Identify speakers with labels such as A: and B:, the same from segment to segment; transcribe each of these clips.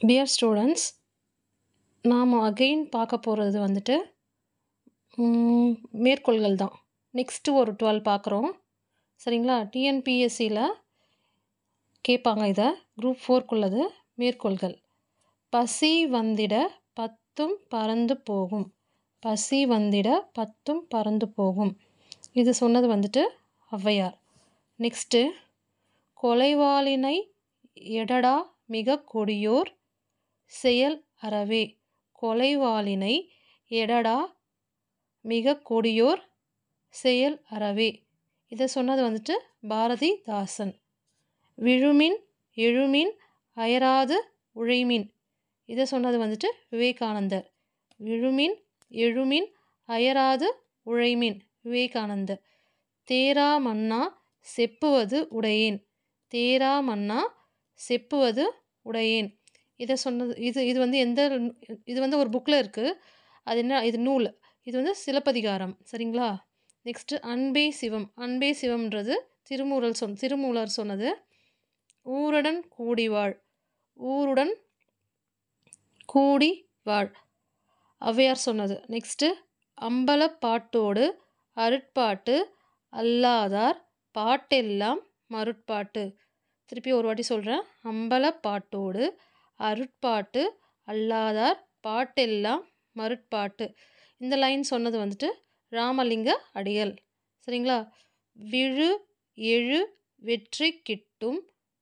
A: Dear students, நாம் again பார்க்க போகிறது வந்துட்டு மேற்கோள்கள் தான். நெக்ஸ்ட்டு ஒரு 12 பார்க்குறோம். சரிங்களா? டிஎன்பிஎஸ்சியில் கேட்பாங்க இதை. குரூப் 4க்குள்ளது மேற்கோள்கள். பசி வந்திட பத்தும் பறந்து போகும். பசி வந்திட பத்தும் பறந்து போகும். இது சொன்னது வந்துட்டு ஔவையார். நெக்ஸ்ட்டு கொலைவாளினை எடடா மிக கொடியோர் செயல் அறவே. கொலைவாளினை எடடா மிக கொடியோர் செயல் அறவே. இதை சொன்னது வந்துட்டு பாரதிதாசன். விழுமின் எழுமின் அயராது உழைமின். இதை சொன்னது வந்துட்டு விவேகானந்தர். விழுமின் எழுமின் அயராது உழைமின் விவேகானந்தர். தேரா மன்னா செப்புவது உடையேன். தேரா மன்னா செப்புவது உடையேன். இதை சொன்னது இது வந்து இது வந்து ஒரு புக்கில் இருக்குது. அது என்ன, இது நூல். இது வந்து சிலப்பதிகாரம். சரிங்களா? நெக்ஸ்ட்டு அன்பே சிவம். அன்பே சிவம்ன்றது திருமூலர் சொன்னது. ஊருடன் கூடி வாழ். ஊருடன் கூடி வாழ் ஔவையார் சொன்னது. நெக்ஸ்ட்டு அம்பலப்பாட்டோடு அருட்பாட்டு அல்லாதார் பாட்டெல்லாம் மருட்பாட்டு. திருப்பி ஒரு வாட்டி சொல்கிறேன். அம்பலப்பாட்டோடு அருட்பாட்டு அல்லாதார் பாட்டெல்லாம் மருட்பாட்டு. இந்த லைன் சொன்னது வந்துட்டு ராமலிங்க அடிகள். சரிங்களா? விழு எழு வெற்றி கிட்டும்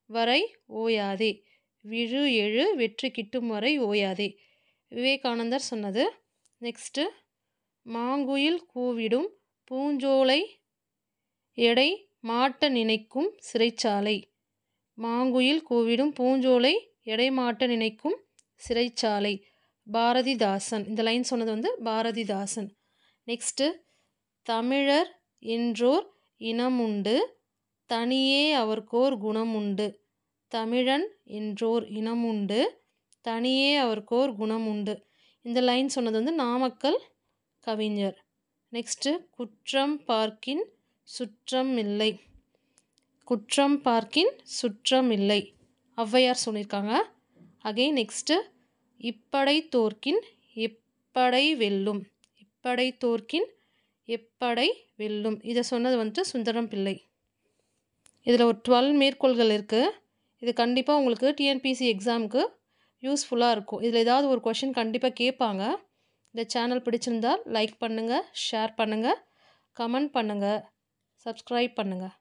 A: வரை ஓயாதே. விழு எழு வெற்றி கிட்டும் வரை ஓயாதே விவேகானந்தர் சொன்னது. நெக்ஸ்ட்டு மாங்குயில் கூவிடும் பூஞ்சோலை எடை மாட்ட நினைக்கும் சிறைச்சாலை. மாங்குயில் கூவிடும் பூஞ்சோலை எடை மாட்ட நினைக்கும் சிறைச்சாலை பாரதிதாசன். இந்த லைன் சொன்னது வந்து பாரதிதாசன். நெக்ஸ்ட்டு தமிழர் என்றோர் இனமுண்டு தனியே அவர்க்கோர் குணமுண்டு. தமிழன் என்றோர் இனமுண்டு தனியே அவர்க்கோர் குணமுண்டு. இந்த லைன் சொன்னது வந்து நாமக்கல் கவிஞர். நெக்ஸ்ட்டு குற்றம் பார்க்கின் சுற்றம் இல்லை. குற்றம் பார்க்கின் சுற்றம் இல்லை ஔவையார் சொல்லியிருக்காங்க. அகைன் நெக்ஸ்ட்டு இப்படை தோற்கின் எப்படை வெல்லும். இப்படை தோற்கின் எப்படை வெல்லும். இதை சொன்னது வந்துட்டு சுந்தரம் பிள்ளை. இதில் ஒரு 12 மேற்கோள்கள் இருக்குது. இது கண்டிப்பாக உங்களுக்கு டிஎன்பிசி எக்ஸாமுக்கு யூஸ்ஃபுல்லாக இருக்கும். இதில் ஏதாவது ஒரு கொஷின் கண்டிப்பாக கேட்பாங்க. இந்த சேனல் பிடிச்சிருந்தால் லைக் பண்ணுங்கள், ஷேர் பண்ணுங்கள், கமெண்ட் பண்ணுங்கள், சப்ஸ்கிரைப் பண்ணுங்கள்.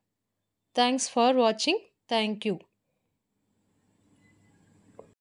A: தேங்க்ஸ் ஃபார் வாட்சிங். தேங்க்யூ.